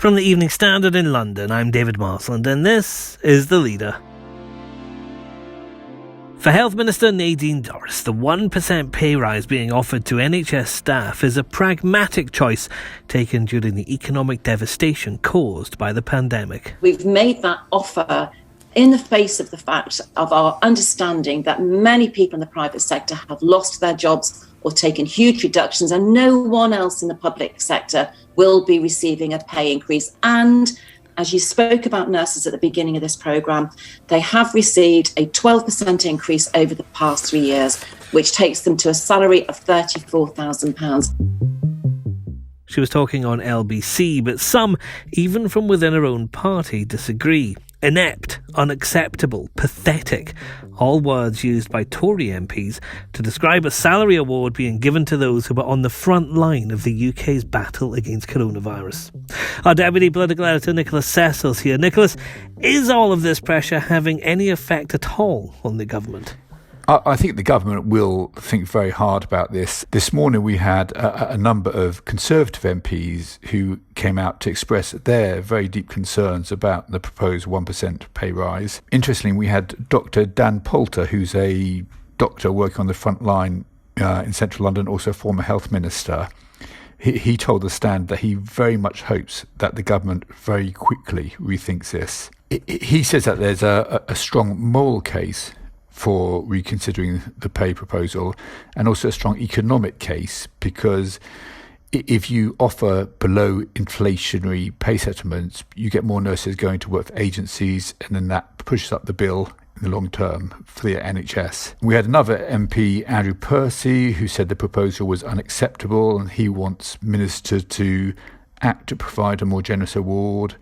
From the Evening Standard in London, I'm David Marsland, and this is The Leader. For Health Minister Nadine Dorries, the 1% pay rise being offered to NHS staff is a pragmatic choice taken during the economic devastation caused by the pandemic. We've made that offer in the face of the fact of our understanding that many people in the private sector have lost their jobs or taken huge reductions, and no one else in the public sector will be receiving a pay increase. And as you spoke about nurses at the beginning of this programme, they have received a 12% increase over the past 3 years, which takes them to a salary of £34,000. She was talking on LBC, but some, even from within her own party, disagree. Inept, unacceptable, pathetic, all words used by Tory MPs to describe a salary award being given to those who were on the front line of the UK's battle against coronavirus. Our Deputy Political Editor Nicholas Cecil is here. Nicholas, is all of this pressure having any effect at all on the government? I think the government will think very hard about this. This morning we had a number of Conservative MPs who came out to express their very deep concerns about the proposed 1% pay rise. Interestingly, we had Dr Dan Poulter, who's a doctor working on the front line in central London, also a former health minister. He told The Stand that he very much hopes that the government very quickly rethinks this. He says that there's a strong moral case for reconsidering the pay proposal, and also a strong economic case, because if you offer below inflationary pay settlements, you get more nurses going to work for agencies, and then that pushes up the bill in the long term for the NHS. We had another MP, Andrew Percy, who said the proposal was unacceptable and he wants ministers to act to provide a more generous award.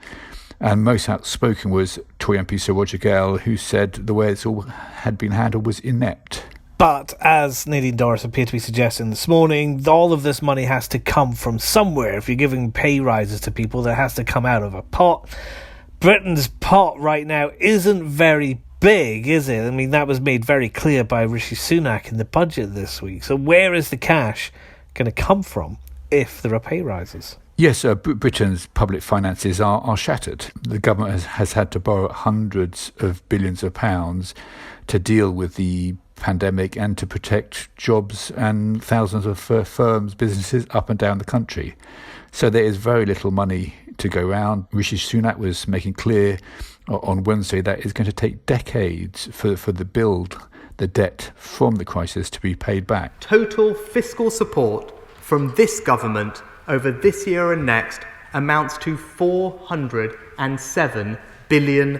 And most outspoken was Tory MP Sir Roger Gale, who said the way it's all had been handled was inept. But as Nadine Dorries appeared to be suggesting this morning, all of this money has to come from somewhere. If you're giving pay rises to people, that has to come out of a pot. Britain's pot right now isn't very big, is it? I mean, that was made very clear by Rishi Sunak in the budget this week. So where is the cash going to come from if there are pay rises? Yes, Britain's public finances are shattered. The government has had to borrow hundreds of billions of pounds to deal with the pandemic and to protect jobs and thousands of firms, businesses up and down the country. So there is very little money to go around. Rishi Sunak was making clear on Wednesday that it's going to take decades for the debt from the crisis to be paid back. Total fiscal support from this government over this year and next amounts to £407 billion.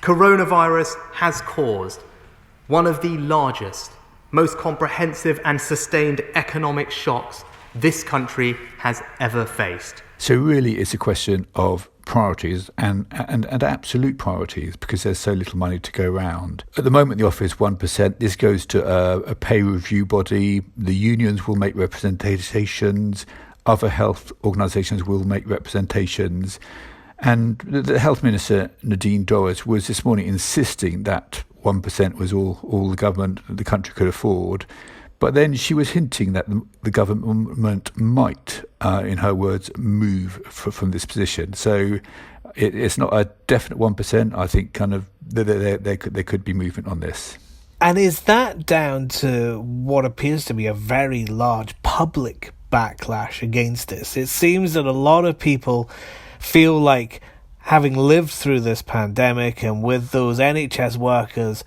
Coronavirus has caused one of the largest, most comprehensive and sustained economic shocks this country has ever faced. So really it's a question of priorities and absolute priorities, because there's so little money to go around. At the moment the offer is 1%. This goes to a pay review body. The unions will make representations. Other health organisations will make representations. And the Health Minister, Nadine Dorries, was this morning insisting that 1% was all the country could afford. But then she was hinting that the government might, in her words, move from this position. So it's not a definite 1%. I think kind of there could be movement on this. And is that down to what appears to be a very large public backlash against this? It seems that a lot of people feel like, having lived through this pandemic and with those NHS workers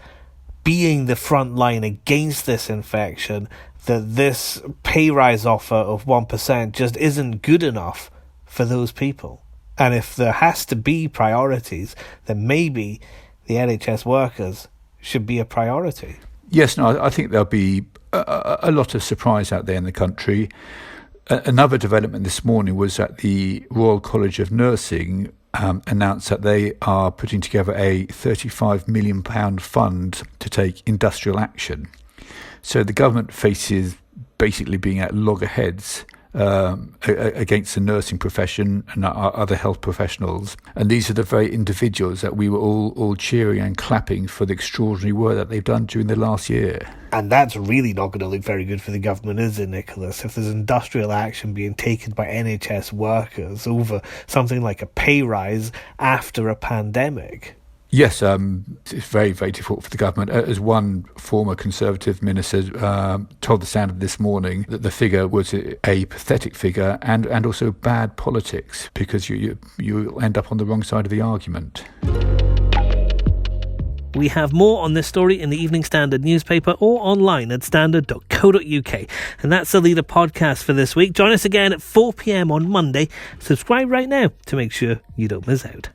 being the front line against this infection, that this pay rise offer of 1% just isn't good enough for those people. And if there has to be priorities, then maybe the NHS workers should be a priority. Yes, no, I think there'll be a lot of surprise out there in the country. Another development this morning was that the Royal College of Nursing announced that they are putting together a £35 million fund to take industrial action. So the government faces basically being at loggerheads against the nursing profession and other health professionals. And these are the very individuals that we were all cheering and clapping for the extraordinary work that they've done during the last year. And that's really not going to look very good for the government, is it, Nicholas? If there's industrial action being taken by NHS workers over something like a pay rise after a pandemic. Yes, it's very, very difficult for the government. As one former Conservative minister told The Standard this morning, that the figure was a pathetic figure and also bad politics, because you end up on the wrong side of the argument. We have more on this story in the Evening Standard newspaper or online at standard.co.uk. And that's the Leader podcast for this week. Join us again at 4 p.m. on Monday. Subscribe right now to make sure you don't miss out.